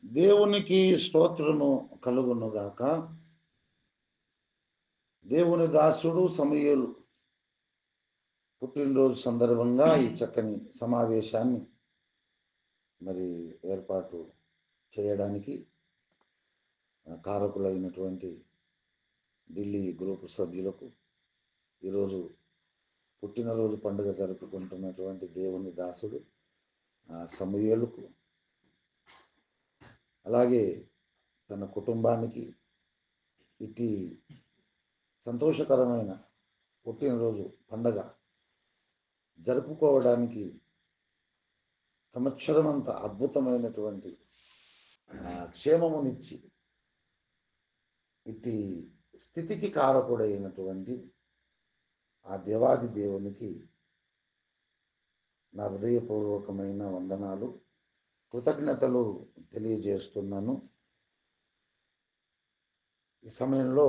దేవునికి స్తోత్రము కలుగునుగాక. దేవుని దాసుడు సమూయేలు పుట్టినరోజు సందర్భంగా ఈ చక్కని సమావేశాన్ని ఏర్పాటు చేయడానికి కారకులైనటువంటి ఢిల్లీ గ్రూపు సభ్యులకు, ఈరోజు పుట్టినరోజు పండుగ జరుపుకుంటున్నటువంటి దేవుని దాసుడు సమూయేలుకు, అలాగే తన కుటుంబానికి ఇట్టి సంతోషకరమైన పుట్టినరోజు పండగ జరుపుకోవడానికి సంవత్సరమంతా అద్భుతమైనటువంటి క్షేమమునిచ్చి ఇట్టి స్థితికి కారకుడైనటువంటి ఆ దేవాది దేవునికి నా హృదయపూర్వకమైన వందనాలు, కృతజ్ఞతలు తెలియజేస్తున్నాను. ఈ సమయంలో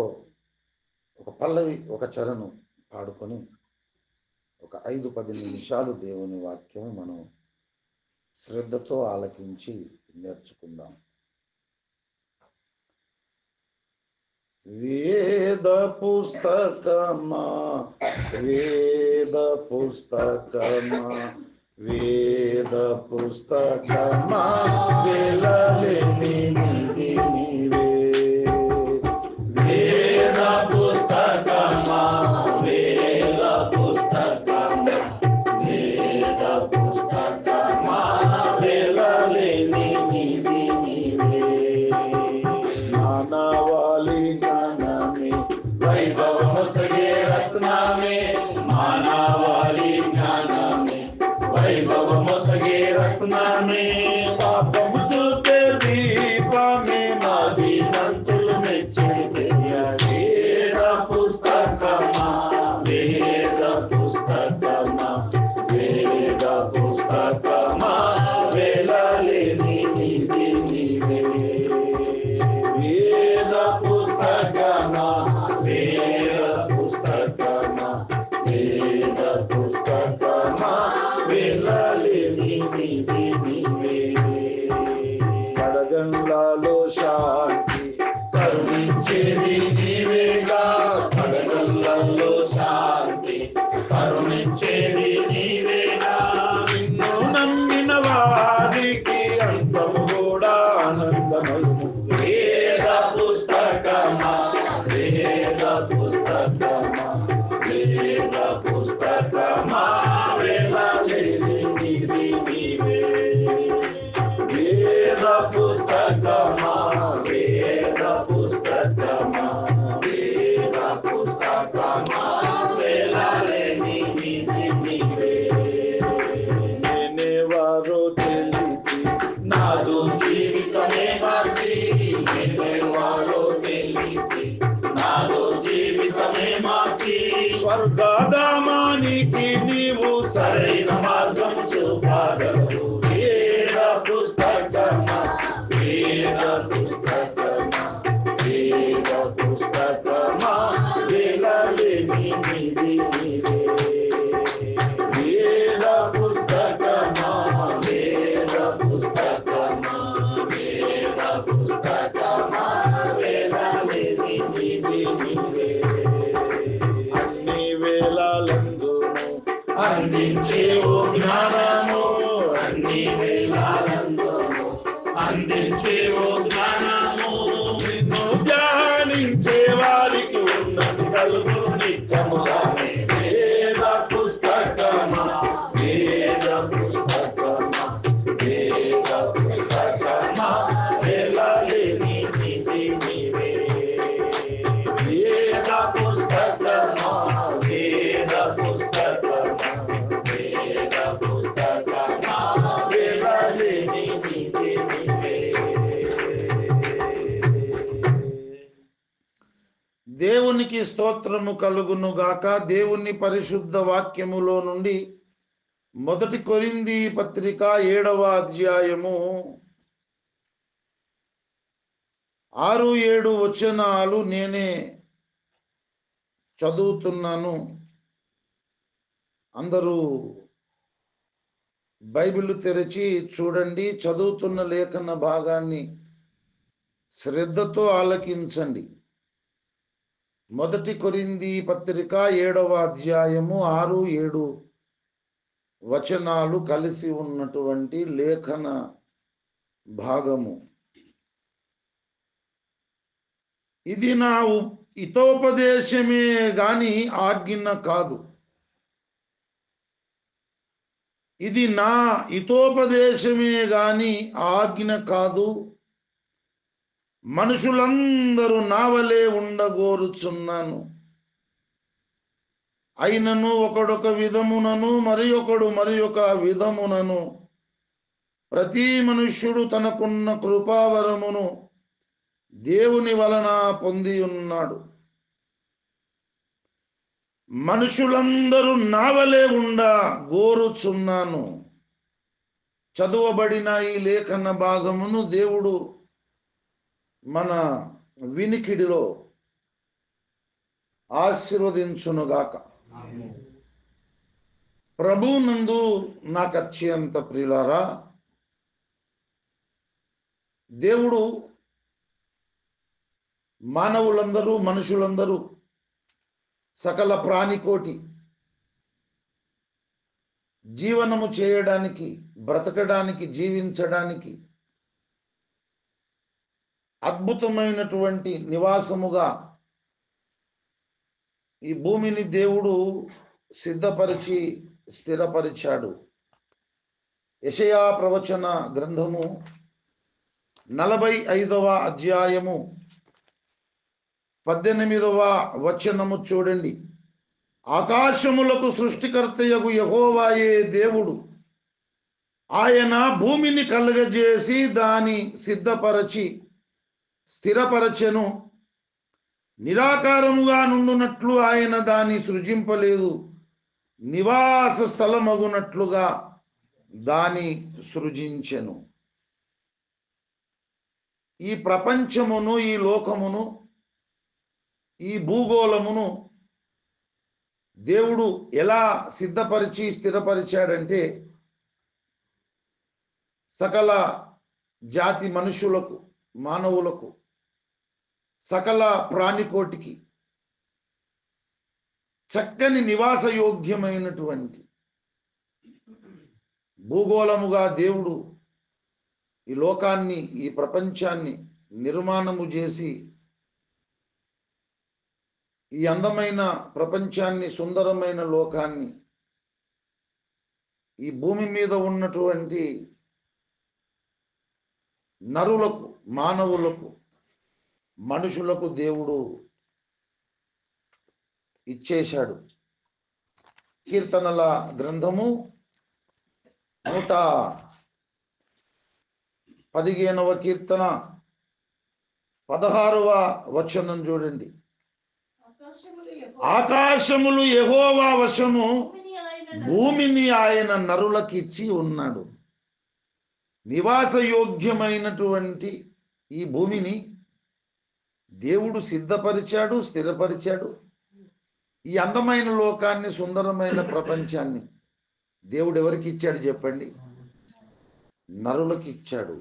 ఒక పల్లవి, ఒక చరణం పాడుకొని ఒక 5-10 నిమిషాలు దేవుని వాక్యం మనం శ్రద్ధతో ఆలకించి నేర్చుకుందాం. వేద పుస్తకమా, వేద పుస్తకమా, వేద పుస్తకమా, వెలలేని నిధి నీవే. వేద పుస్తకమా, వేద పుస్తకమా, వేద పుస్తకమా, వెలలేని నిధి నీవే. మానవాళి జ్ఞానమే, వైభవమొసగే రత్నమే, మానవాళి జ్ఞానమే, వైభవమొసగే రత్నమే, పాపము చూపే దీపమే, మా దీనంతులు మెచ్చితే. వేద పుస్తకమా, వేద పుస్తకమా, వేద పుస్తకమా, వెలలేని నిధి నీవే. వేద పుస్తకమా, వేద పుస్తకమా, వేద పుస్తకమా, వెలలేని నిధి నీవే. కడగండ్లలో శాంతి కరుణించేది నీవేగా, కడగండ్లలో శాంతి కరుణించేది నీవేగా. నిన్ను నమ్మిన వారికి అంతము కూడా ఆనందమయము. వేద పుస్తకమా, వేద పుస్తకమా, వేద పుస్తకమా, వెలలేని నిధి నీవే. వేద పుస్తకమా, వేద పుస్తకమా, వేద పుస్తకమా, వెలలేని నిధి నీవే. నేనేవారో తెలిసి నాదు జీవితమే మార్చి, నేనేవారో తెలిసి నాదు జీవితమే మార్చి, స్వర్గధామానికి నీవు సరైన మార్గం చూపగలవు. వేద పుస్తకమా, వేద పుస్తకమా, వేద పుస్తకమా, వెలలేని నిధి నీవే. వేద పుస్తకమా, వేద పుస్తకమా, వేద పుస్తకమా, వెలలేని నిధి నీవే. అన్ని వేళలందును అందించేవు జ్ఞానము, అన్ని వేళలందును అందించేవు జ్ఞానము. నిన్ను ధ్యానించే వారికి ఉన్నతి కలుగు నిత్యముగానే. వేద పుస్తకమా, వేద పుస్తకమా, వేద పుస్తకమా, వెలలేని నిధి నీవే. వేద పుస్తకమా, వేద పుస్తకమా, వేద పుస్తకమా, వెలలేని నిధి నీవే. దేవునికి స్తోత్రము కలుగును గాక. దేవుని పరిశుద్ధ వాక్యములో నుండి 1 కొరింథీ పత్రిక 7వ అధ్యాయము 6-7 వచనాలు నేనే చదువుతున్నాను. అందరూ బైబిల్ తెరిచి చూడండి. చదువుతున్న లేఖన భాగాన్ని శ్రద్ధతో ఆలకించండి. 1 కొరింథీ పత్రిక 7వ అధ్యాయము 6, 7 వచనాలు కలిసి ఉన్నటువంటి లేఖన భాగము. ఇది నా హితోపదేశమే గాని ఆజ్ఞ కాదు. ఇది నా హితోపదేశమే గాని ఆజ్ఞ కాదు. మనుషులందరూ నా వలె ఉండగోరుచున్నాను. అయినను ఒకడొక విధమునను మరి ఒక విధమునను ప్రతి మనుష్యుడు తనకున్న కృపావరమును దేవుని వలన పొంది ఉన్నాడు. మనుషులందరూ నా వలె ఉండగోరుచున్నాను. చదువబడిన ఈ లేఖన భాగమును దేవుడు మన వినికిడిలో ఆశీర్వదించునుగాక. ప్రభునందు నాకు అత్యంత ప్రియులారా, దేవుడు మానవులందరూ, మనుషులందరూ, సకల ప్రాణికోటి జీవనము చేయడానికి, బ్రతకడానికి, జీవించడానికి అద్భుతమైనటువంటి నివాసముగా ఈ భూమిని దేవుడు సిద్ధపరిచి స్థిరపరిచాడు. యెషయా ప్రవచన గ్రంథము 45వ అధ్యాయము 18వ వచనము చూడండి. ఆకాశములకు సృష్టికర్తయగు యెహోవాయే దేవుడు. ఆయన భూమిని కలుగజేసి దాని సిద్ధపరచి స్థిరపరచెను. నిరాకారముగా నుండునట్లు ఆయన దాన్ని సృజింపలేదు. నివాస స్థలమగునట్లుగా దాని సృజించెను. ఈ ప్రపంచమును, ఈ లోకమును, ఈ భూగోళమును దేవుడు ఎలా సిద్ధపరిచి స్థిరపరిచాడంటే, సకల జాతి మనుషులకు, మానవులకు, సకల ప్రాణికోటికి చక్కని నివాసయోగ్యమైనటువంటి భూగోళముగా దేవుడు ఈ లోకాన్ని, ఈ ప్రపంచాన్ని నిర్మాణము చేసి ఈ అందమైన ప్రపంచాన్ని, సుందరమైన లోకాన్ని, ఈ భూమి మీద ఉన్నటువంటి నరులకు, మానవులకు, మనుషులకు దేవుడు ఇచ్చేశాడు. కీర్తనల గ్రంథము 115వ కీర్తన 16వ వచనం చూడండి. ఆకాశములు యెహోవా వశము, భూమిని ఆయన నరులకిచ్చి ఉన్నాడు. నివాసయోగ్యమైనటువంటి ఈ భూమిని దేవుడు సిద్ధపరిచాడు, స్థిరపరిచాడు. ఈ అందమైన లోకాన్ని, సుందరమైన ప్రపంచాన్ని దేవుడు ఎవరికి ఇచ్చాడు చెప్పండి? నరులకి ఇచ్చాడు.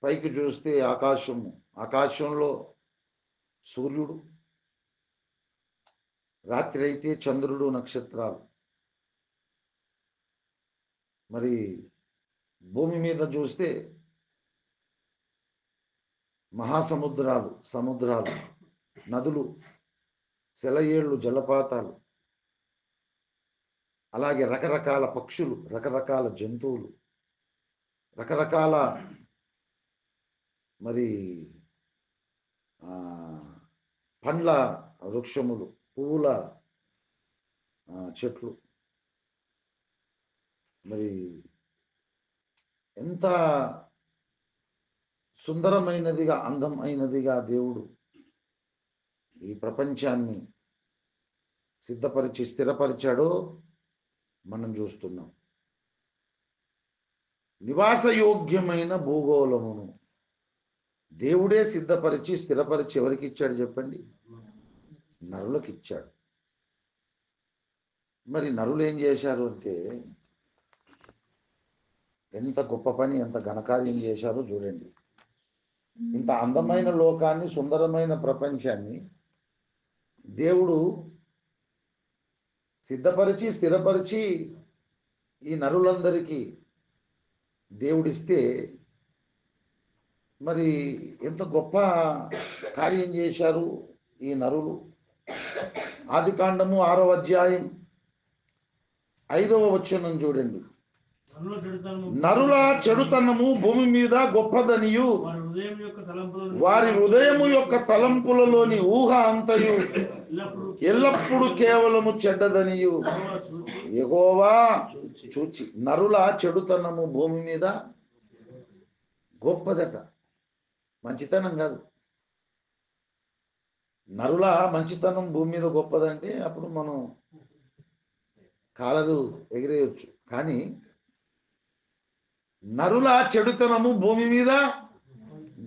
పైకి చూస్తే ఆకాశము, ఆకాశంలో సూర్యుడు, రాత్రి అయితే చంద్రుడు, నక్షత్రాలు. మరి భూమి మీద చూస్తే మహాసముద్రాలు, సముద్రాలు, నదులు, సెలయేళ్ళు, జలపాతాలు, అలాగే రకరకాల పక్షులు, రకరకాల జంతువులు, రకరకాల మరి పండ్ల వృక్షములు, పువ్వుల చెట్లు. మరి ఎంత సుందరమైనదిగా, అందమైనదిగా దేవుడు ఈ ప్రపంచాన్ని సిద్ధపరిచి స్థిరపరిచాడో మనం చూస్తున్నాం. నివాసయోగ్యమైన భూగోళమును దేవుడే సిద్ధపరిచి స్థిరపరిచి ఎవరికి ఇచ్చాడు చెప్పండి? నరులకు ఇచ్చాడు. మరి నరులు ఏం చేశారు అంటే, ఎంత గొప్ప పని, ఎంత ఘనకార్యం చేశారో చూడండి. ఇంత అందమైన లోకాన్ని, సుందరమైన ప్రపంచాన్ని దేవుడు సిద్ధపరిచి స్థిరపరిచి ఈ నరులందరికీ దేవుడిస్తే మరి ఎంత గొప్ప కార్యం చేశారు ఈ నరులు. ఆదికాండము 6వ అధ్యాయం 5వ వచనం చూడండి. నరుల చెడుతనము భూమి మీద గొప్పదనియు వారి హృదయము యొక్క తలంపులలోని ఊహ అంతయు ఎల్లప్పుడు కేవలము చెడ్డదనియు యెహోవా చూచి. నరుల చెడుతనము భూమి మీద గొప్పదట, మంచితనం కాదు. నరుల మంచితనం భూమి మీద గొప్పదంటే అప్పుడు మనం కాలరు ఎగిరేయచ్చు. కానీ నరుల చెడుతనము భూమి మీద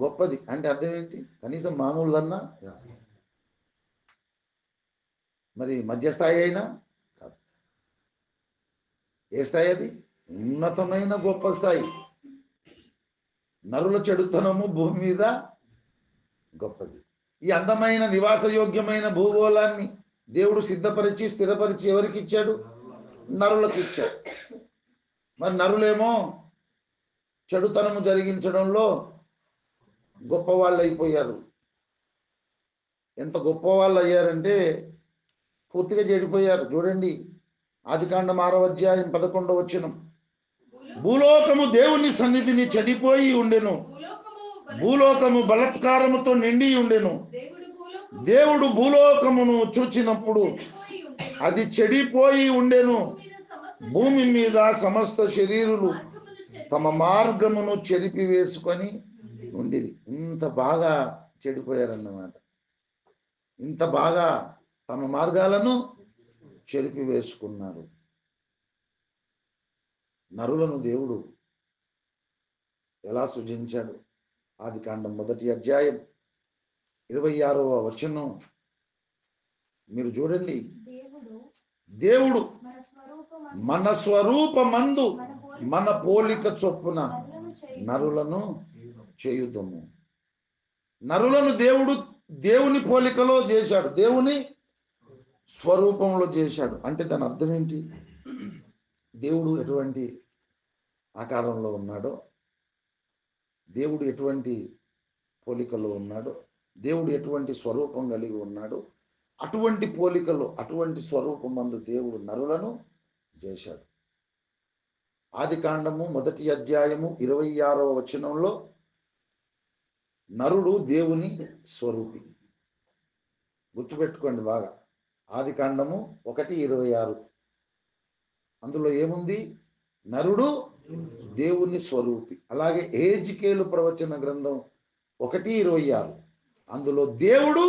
గొప్పది అంటే అర్థం ఏంటి? కనీసం మామూలుదన్నా మరి మధ్యస్థాయి అయినా కాదు. ఏ స్థాయి అది? ఉన్నతమైన గొప్ప స్థాయి. నరుల చెడుతనము భూమి మీద గొప్పది. ఈ అందమైన నివాసయోగ్యమైన భూగోళాన్ని దేవుడు సిద్ధపరిచి స్థిరపరిచి ఎవరికి ఇచ్చాడు? నరులకు ఇచ్చాడు. మరి నరులేమో చెడుతనము జరిగించడంలో గొప్పవాళ్ళు అయిపోయారు. ఎంత గొప్పవాళ్ళు అయ్యారంటే పూర్తిగా చెడిపోయారు. చూడండి, ఆదికాండం 6వ అధ్యాయం 11వ వచనం. భూలోకము దేవుని సన్నిధిని చెడిపోయి ఉండెను, భూలోకము బలత్కారముతో నిండి ఉండెను. దేవుడు భూలోకమును చూచినప్పుడు అది చెడిపోయి ఉండెను. భూమి మీద సమస్త శరీరులు తమ మార్గమును చెరిపి వేసుకొని ఉండిరి. ఇంత బాగా చెడిపోయారన్నమాట. ఇంత బాగా తమ మార్గాలను చెరిపి వేసుకున్నారు. నరులను దేవుడు ఎలా సృజించాడు? ఆదికాండం 1వ అధ్యాయం 26వ వచనం మీరు చూడండి. దేవుడు మన స్వరూపమందు మన పోలిక చొప్పున నరులను చేయుదము. నరులను దేవుడు దేవుని పోలికలో చేశాడు, దేవుని స్వరూపంలో చేశాడు. అంటే దాని అర్థం ఏంటి? దేవుడు ఎటువంటి ఆకారంలో ఉన్నాడో, దేవుడు ఎటువంటి పోలికలో ఉన్నాడో, దేవుడు ఎటువంటి స్వరూపం కలిగి ఉన్నాడో అటువంటి పోలికలో, అటువంటి స్వరూపమందు దేవుడు నరులను చేశాడు. ఆదికాండము 1వ అధ్యాయము 26వ వచనంలో నరుడు దేవుని స్వరూపి. గుర్తుపెట్టుకోండి బాగా. ఆదికాండము 1:26 అందులో ఏముంది? నరుడు దేవుని స్వరూపి. అలాగే ఎహెజ్కేలు ప్రవచన గ్రంథం 1:26 అందులో దేవుడు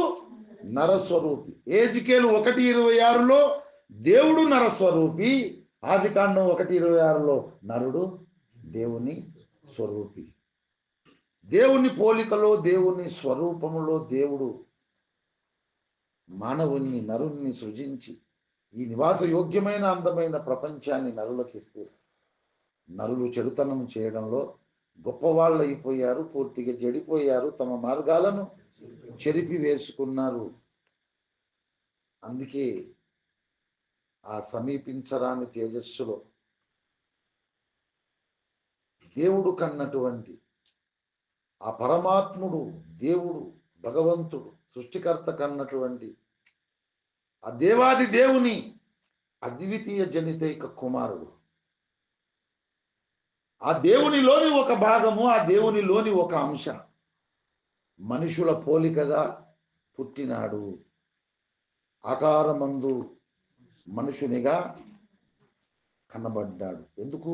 నరస్వరూపి. ఎహెజ్కేలు 1:26లో దేవుడు నరస్వరూపి, ఆదికాండం 1:26లో నరుడు దేవుని స్వరూపి. దేవుని పోలికలో, దేవుని స్వరూపములో దేవుడు మానవుణ్ణి, నరుణ్ణి సృజించి ఈ నివాస యోగ్యమైన అందమైన ప్రపంచాన్ని నరులకిస్తే నరులు చెడుతనం చేయడంలో గొప్పవాళ్ళు అయిపోయారు, పూర్తిగా చెడిపోయారు, తమ మార్గాలను చెరిపి వేసుకున్నారు. అందుకే ఆ సమీపించరాని తేజస్సులో దేవుడు కన్నటువంటి ఆ పరమాత్ముడు, దేవుడు భగవంతుడు సృష్టికర్త కన్నటువంటి ఆ దేవాది దేవుని అద్వితీయ జనితైక కుమారుడు, ఆ దేవునిలోని ఒక భాగము, ఆ దేవునిలోని ఒక అంశ మనుషుల పోలికగా పుట్టినాడు. ఆకారమందు మనుషునిగా కనబడ్డాడు. ఎందుకు?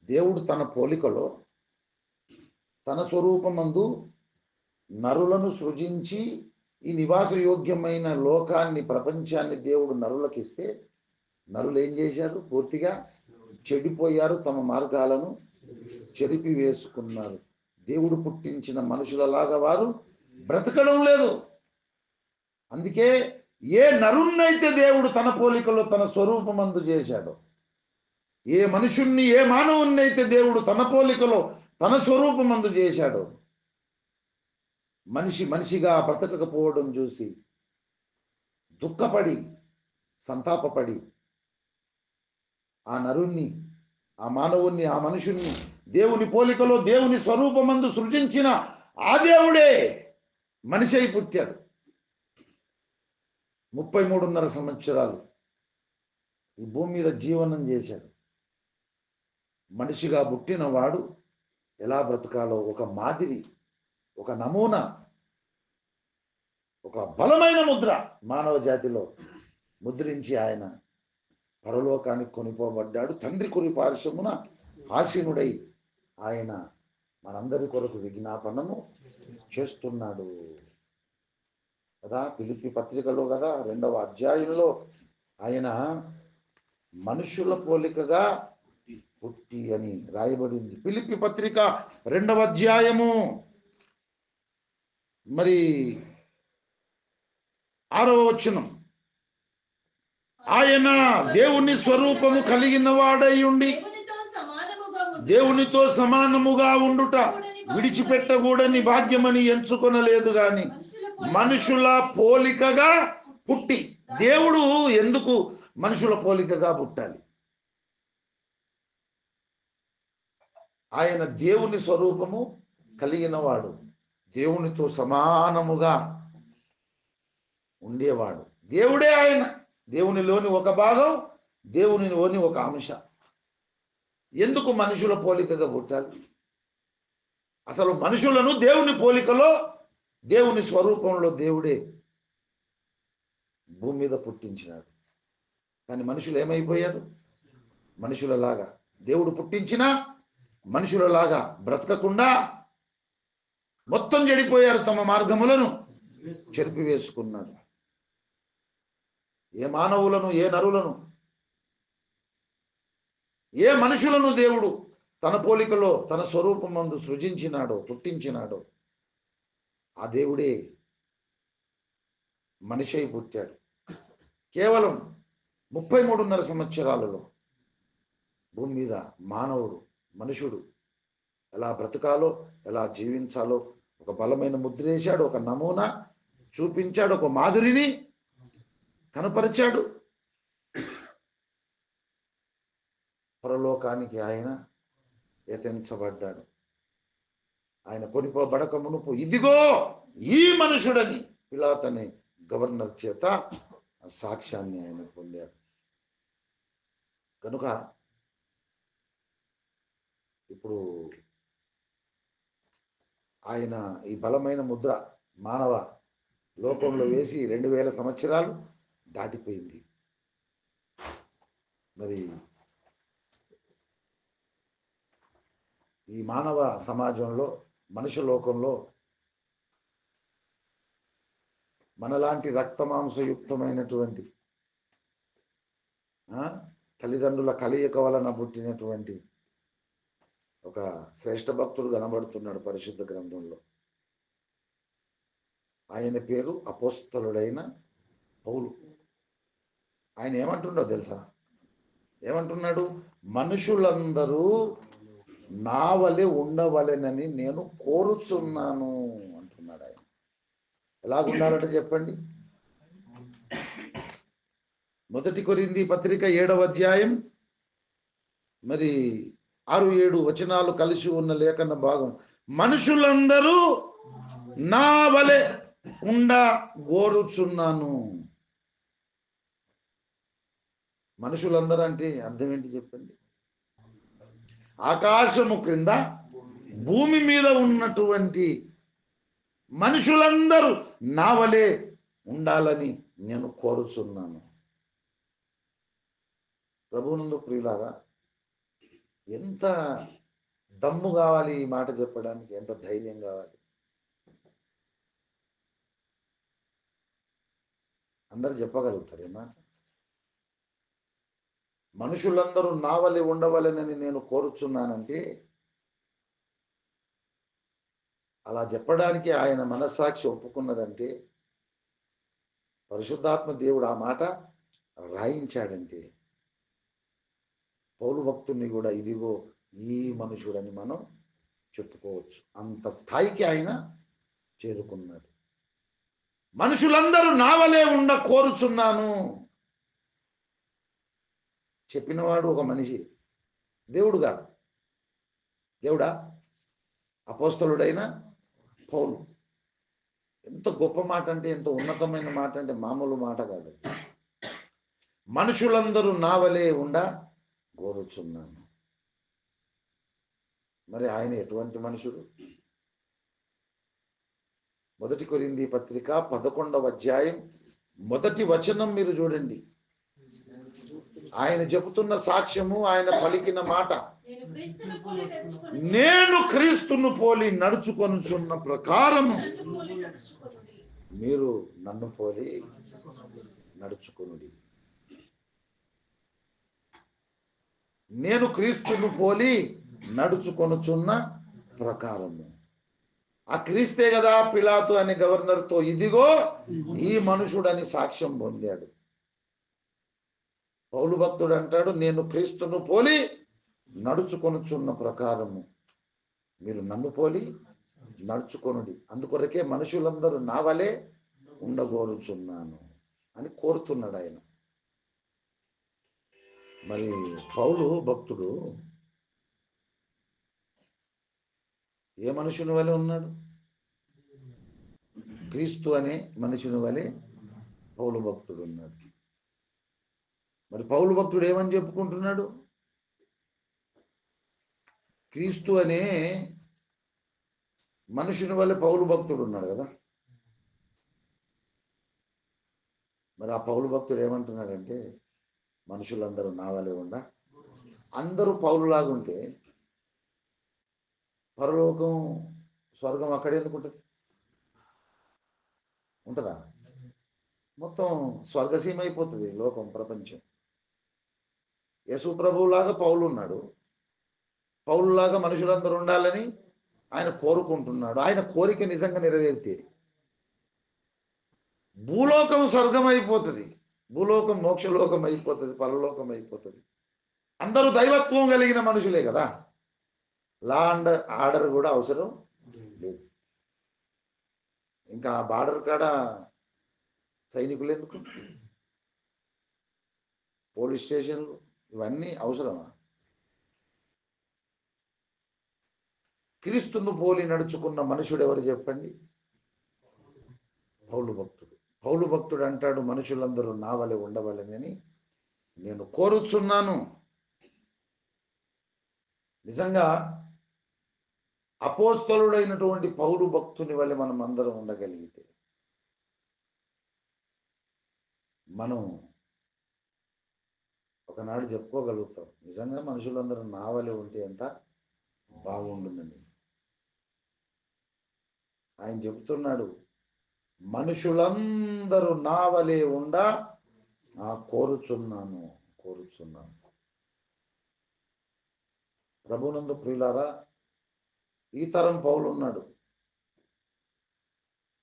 దేవుడు తన పోలికలో, తన స్వరూపమందు నరులను సృజించి ఈ నివాస యోగ్యమైన లోకాన్ని, ప్రపంచాన్ని దేవుడు నరులకిస్తే నరులు ఏం చేశారు? పూర్తిగా చెడిపోయారు, తమ మార్గాలను చెరిపి వేసుకున్నారు. దేవుడు పుట్టించిన మనుషులలాగా వారు బ్రతకడం లేదు. అందుకే ఏ నరుణ్ణైతే దేవుడు తన పోలికలో, తన స్వరూపమందు చేశాడో ఏ మనుషుణ్ణి, ఏ మానవుణ్ణి అయితే దేవుడు తన పోలికలో తన స్వరూపమందు చేశాడో, మనిషి మనిషిగా బ్రతకకపోవడం చూసి దుఃఖపడి, సంతాపపడి, ఆ నరుణ్ణి, ఆ మానవుణ్ణి, ఆ మనుషుణ్ణి దేవుని పోలికలో దేవుని స్వరూపమందు సృజించిన ఆ దేవుడే మనిషి అయి పుట్టాడు. 33.5 సంవత్సరాలు ఈ భూమి మీద జీవనం చేశాడు. మనిషిగా పుట్టిన వాడు ఎలా బ్రతకాలో ఒక మాదిరి, ఒక నమూనా, ఒక బలమైన ముద్ర మానవ జాతిలో ముద్రించి ఆయన పరలోకానికి కొనిపోబడ్డాడు. తండ్రి కుడి పార్శ్వమున ఆసీనుడై ఆయన మనందరి కొరకు విజ్ఞాపనము చేస్తున్నాడు కదా. ఫిలిప్పీ పత్రికలో కదా 2వ అధ్యాయంలో ఆయన మనుషుల పోలికగా పుట్టి అని రాయబడింది. ఫిలిప్పీ పత్రిక 2వ అధ్యాయము మరి 6వ వచనం, ఆయన దేవుని స్వరూపము కలిగిన వాడై ఉండి దేవునితో సమానముగా ఉండుట విడిచిపెట్టకూడని భాగ్యమని ఎంచుకొనలేదు గాని మనుషుల పోలికగా పుట్టి. దేవుడు ఎందుకు మనుషుల పోలికగా పుట్టాలి? ఆయన దేవుని స్వరూపము కలిగిన వాడు, దేవునితో సమానముగా ఉండేవాడు. దేవుడే ఆయన, దేవునిలోని ఒక భాగం, దేవునిలోని ఒక అంశ. ఎందుకు మనుషుల పోలికగా పుట్టాలి? అసలు మనుషులను దేవుని పోలికలో, దేవుని స్వరూపంలో దేవుడే భూమి మీద పుట్టించినాడు. కానీ మనుషులు ఏమైపోయారు? మనుషులలాగా దేవుడు పుట్టించిన మనుషులలాగా బ్రతకకుండా మొత్తం చెడిపోయారు, తమ మార్గములను చెరిపివేసుకున్నారు. ఏ మానవులను, ఏ నరులను, ఏ మనుషులను దేవుడు తన పోలికలో తన స్వరూపమందు సృజించినాడో, పుట్టించినాడో ఆ దేవుడే మనిషి అయి పుట్టాడు. కేవలం 33.5 సంవత్సరాలలో భూమి మీద మానవుడు, మనుషుడు ఎలా బ్రతకాలో, ఎలా జీవించాలో ఒక బలమైన ముద్ర వేశాడు, ఒక నమూనా చూపించాడు, ఒక మాధురిని కనపరిచాడు. పరలోకానికి ఆయన ఎత్తించబడ్డాడు. ఆయన కొనిపోబడక మునుపు ఇదిగో ఈ మనుషుడని పిలాతు అనే గవర్నర్ చేత సాక్ష్యాన్ని ఆయన పొందాడు. కనుక ఇప్పుడు ఆయన ఈ బలమైన ముద్ర మానవ లోకంలో వేసి 2000 సంవత్సరాలు దాటిపోయింది. మరి ఈ మానవ సమాజంలో, మనుష్య లోకంలో మనలాంటి రక్తమాంసయుక్తమైనటువంటి తల్లిదండ్రుల కలయిక వలన పుట్టినటువంటి ఒక శ్రేష్ఠ భక్తుడు కనబడుతున్నాడు పరిశుద్ధ గ్రంథంలో. ఆయన పేరు అపోస్తలుడైన పౌలు. ఆయన ఏమంటున్నాడో తెలుసా? ఏమంటున్నాడు? మనుషులందరూ నా వలె ఉండవలెనని నేను కోరుచున్నాను అంటున్నాడు. ఆయన ఎలాగుండాలంటే చెప్పండి. 1 కొరింథీ పత్రిక 7వ అధ్యాయం మరి 6-7 వచనాలు కలిసి ఉన్న లేఖన భాగం, మనుషులందరూ నా వలె ఉండ కోరుచున్నాను. మనుషులందరూ అంటే అర్థం ఏంటి చెప్పండి? ఆకాశము క్రింద భూమి మీద ఉన్నటువంటి మనుషులందరూ నా వలె ఉండాలని నేను కోరుచున్నాను. ప్రభువునందు ప్రియులారా, ఎంత దమ్ము కావాలి ఈ మాట చెప్పడానికి, ఎంత ధైర్యం కావాలి. అందరు చెప్పగలుగుతారు ఈ మాట? మనుషులందరూ నా వలె ఉండవలెనని నేను కోరుచున్నానంటే అలా చెప్పడానికి ఆయన మనస్సాక్షి ఒప్పుకున్నదంటే, పరిశుద్ధాత్మ దేవుడు ఆ మాట రాయించాడంటే, పౌలు భక్తుని కూడా ఇదిగో ఈ మనుషుడని మనం చెప్పుకోవచ్చు. అంత స్థాయికి ఆయన చేరుకున్నాడు. మనుషులందరూ నా వలే ఉండ కోరుచున్నాను చెప్పినవాడు ఒక మనిషి, దేవుడు కాదు. దేవుడా? అపోస్తలుడైన పౌలు. ఎంత గొప్ప మాట అంటే, ఎంత ఉన్నతమైన మాట అంటే మామూలు మాట కాదు. మనుషులందరూ నా వలే ఉండ కోరుచున్నాను. మరి ఆయన ఎటువంటి మనుషుడు? 1 కొరింథీ పత్రిక 11వ అధ్యాయం 1వ వచనం మీరు చూడండి. ఆయన చెబుతున్న సాక్ష్యము, ఆయన పలికిన మాట, నేను క్రీస్తును పోలి నడుచుకొనుచున్న ప్రకారము మీరు నన్ను పోలి నడుచుకొనుడి. నేను క్రీస్తును పోలి నడుచుకొనుచున్న ప్రకారము. ఆ క్రీస్తే కదా పిలాతు అనే గవర్నర్తో ఇదిగో ఈ మనుషుడని సాక్ష్యం పొందాడు. పౌలు భక్తుడు అంటాడు, నేను క్రీస్తును పోలి నడుచుకొనుచున్న ప్రకారము మీరు నన్ను పోలి నడుచుకొనుడి. అందుకొరకే మనుషులందరూ నా వలే ఉండగోరుచున్నాను అని కోరుతున్నాడు ఆయన. మరి పౌలు భక్తుడు ఏ మనుషుని వలె ఉన్నాడు? క్రీస్తు అనే మనుషుని వలె పౌలు భక్తుడు ఉన్నాడు. మరి పౌలు భక్తుడు ఏమని చెప్పుకుంటున్నాడు? క్రీస్తు అనే మనుషుని వలె పౌలు భక్తుడు ఉన్నాడు కదా. మరి ఆ పౌలు భక్తుడు ఏమంటున్నాడంటే, మనుషులందరూ నా వలె ఉండ, అందరూ పౌలులాగుంటే పరలోకం స్వర్గం అక్కడ ఎందుకు ఉంటుంది? ఉంటుందా? మొత్తం స్వర్గసీమ అయిపోతుంది లోకం, ప్రపంచం. యేసు ప్రభువులాగా పౌలు ఉన్నాడు. పౌలులాగా మనుషులందరూ ఉండాలని ఆయన కోరుకుంటున్నాడు. ఆయన కోరిక నిజంగా నెరవేరితే భూలోకం స్వర్గం అయిపోతుంది, భూలోకం మోక్షలోకం అయిపోతుంది, పరలోకం అయిపోతుంది. అందరూ దైవత్వం కలిగిన మనుషులే కదా. లా అండ్ ఆర్డర్ కూడా అవసరం లేదు. ఇంకా ఆ బార్డర్ కాడ సైనికులు ఎందుకు? పోలీస్ స్టేషన్లు ఇవన్నీ అవసరమా? క్రీస్తును పోలి నడుచుకున్న మనుషుడు ఎవరు చెప్పండి? పౌలు భక్తుడు. పౌలు భక్తుడు అంటాడు, మనుషులందరూ నా వలె ఉండవలెనని నేను కోరుచున్నాను. నిజంగా అపోస్తలుడైనటువంటి పౌలు భక్తుని వలె మనం అందరం ఉండగలిగితే మనం ఒకనాడు చెప్పుకోగలుగుతాం, నిజంగా మనుషులందరూ నా వలె ఉంటే ఎంత బాగుంటుందని. ఆయన చెబుతున్నాడు, మనుషులందరూ నా వలె ఉండ కోరుచున్నాను. ప్రభునందు ప్రియులారా, ఈ తరం పౌలు ఉన్నాడు.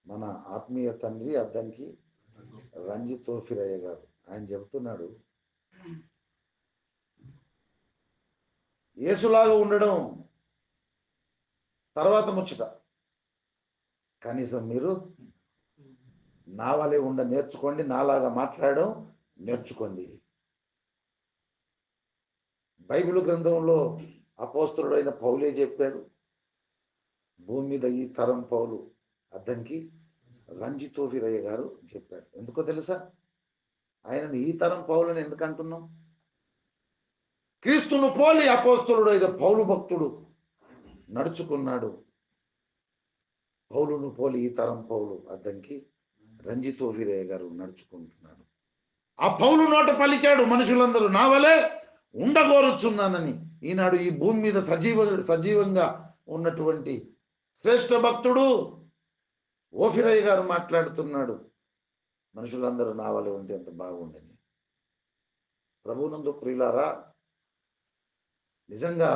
మన ఆత్మీయ తండ్రి అద్దంకి రంజిత్ తోఫిరయ్య గారు. ఆయన చెబుతున్నాడు, యేసులాగా ఉండడం తర్వాత ముచ్చట, కనీసం మీరు నా వలె ఉండ నేర్చుకోండి, నాలాగా మాట్లాడడం నేర్చుకోండి. బైబిల్ గ్రంథంలో అపోస్తలుడైన పౌలే చెప్పాడు. భూమి మీద ఈ తరం పౌలు అద్దంకి రంజిత్ తోఫిరయ్య గారు చెప్పాడు. ఎందుకో తెలుసా? ఆయనను ఈ తరం పౌలని ఎందుకు అంటున్నాం? క్రీస్తును పోలి అపోస్తలుడైన పౌలు భక్తుడు నడుచుకున్నాడు. పౌలును పోలి ఈ తరం పౌలు అద్దంకి రంజిత్ తోఫిరయ్య గారు నడుచుకుంటున్నాడు. ఆ పౌలు నోట పలికాడు, మనుషులందరూ నా వలె ఉండగోరుచున్నానని. ఈనాడు ఈ భూమి మీద సజీవంగా ఉన్నటువంటి శ్రేష్ఠ భక్తుడు ఓఫిరయ్య గారు మాట్లాడుతున్నాడు, మనుషులందరూ నా వలె ఉంటే ఎంత బాగుండని. ప్రభునందు ప్రియులారా, నిజంగా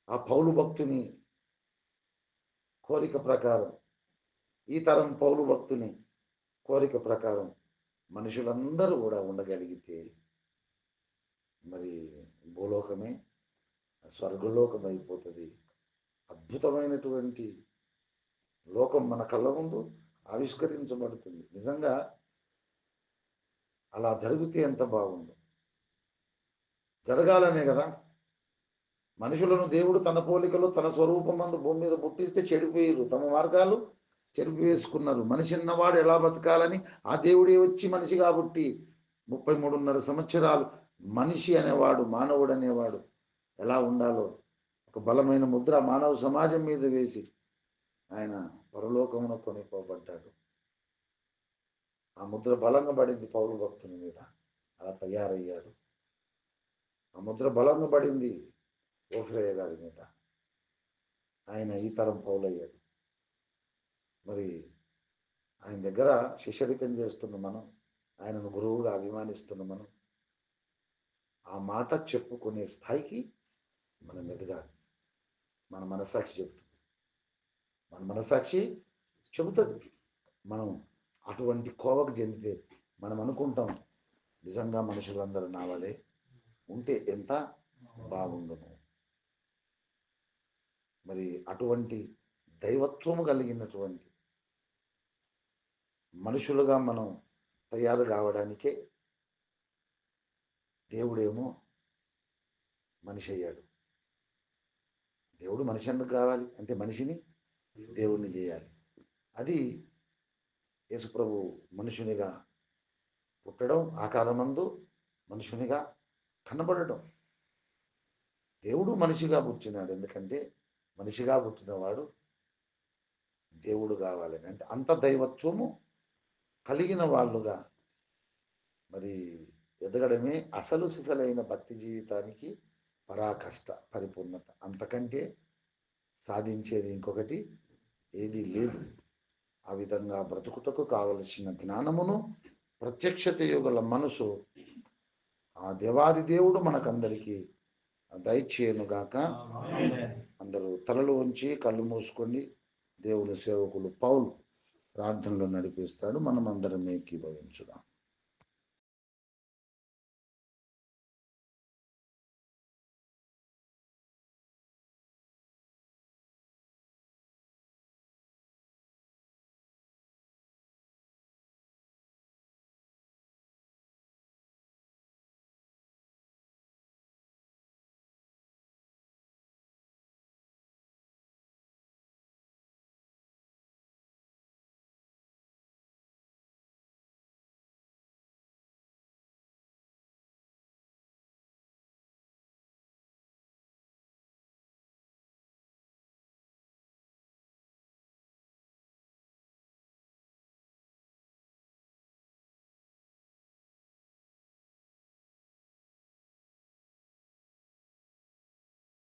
ఆ పౌలు భక్తుని కోరిక ప్రకారం, ఈ తరం పౌలు భక్తుని కోరిక ప్రకారం మనుషులందరూ కూడా ఉండగలిగితే మరి భూలోకమే స్వర్గలోకం అయిపోతుంది. అద్భుతమైనటువంటి లోకం మన కళ్ళ ముందు ఆవిష్కరించబడుతుంది. నిజంగా అలా జరిగితే ఎంత బాగుండు. జరగాలనే కదా మనుషులను దేవుడు తన పోలికలో తన స్వరూపమందు భూమి మీద పుట్టిస్తే చెడిపోయారు, తమ మార్గాలు చెరిపి వేసుకున్నారు. మనిషి అన్నవాడు ఎలా బతకాలని ఆ దేవుడే వచ్చి మనిషి కాబట్టి 33.5 సంవత్సరాలు మనిషి అనేవాడు, మానవుడు అనేవాడు ఎలా ఉండాలో ఒక బలమైన ముద్ర మానవ సమాజం మీద వేసి ఆయన పరలోకమున కొనిపోబడ్డాడు. ఆ ముద్ర బలంగా పడింది పౌలు భక్తుని మీద, అలా తయారయ్యాడు. ఆ ముద్ర బలంగా పడింది ఓఫ్రయ్య గారి మీద, ఆయన ఈ తరం పౌలయ్యాడు. మరి ఆయన దగ్గర శిష్యరికం చేస్తున్న మనం, ఆయనను గురువుగా అభిమానిస్తున్న మనం ఆ మాట చెప్పుకునే స్థాయికి మనం ఎదగాలి. మన మనసాక్షి చెబుతుంది, మన మనసాక్షి చెబుతుంది. మనం అటువంటి కోవకు చెందితే మనం అనుకుంటాం నిజంగా మనుషులందరూ నా వలే ఉంటే ఎంత బాగుండును. మరి అటువంటి దైవత్వము కలిగినటువంటి మనుషులుగా మనం తయారు కావడానికే దేవుడేమో మనిషి అయ్యాడు. దేవుడు మనిషి ఎందుకు కావాలి అంటే మనిషిని దేవుణ్ణి చేయాలి. అది యేసుప్రభు మనుషునిగా పుట్టడం, ఆకారమందు మనుషునిగా కనబడడం. దేవుడు మనిషిగా పుట్టినాడు, ఎందుకంటే మనిషిగా పుట్టినవాడు దేవుడు కావాలని. అంటే అంత దైవత్వము కలిగిన వాళ్ళుగా మరి ఎదగడమే అసలు సిసలైన భక్తి జీవితానికి పరాకష్ట పరిపూర్ణత. అంతకంటే సాధించేది ఇంకొకటి ఏది లేదు. ఆ విధంగా బ్రతుకుటకు కావలసిన జ్ఞానమును ప్రత్యక్షత యోగల మనసు ఆ దేవాది దేవుడు మనకందరికీ దయచేయనుగాక. అందరూ తలలు ఉంచి కళ్ళు మూసుకోండి. దేవుని సేవకులు పౌలు ప్రార్థనలో నడిపిస్తాడు. మనం అందరం ఏకీభవించుదాం.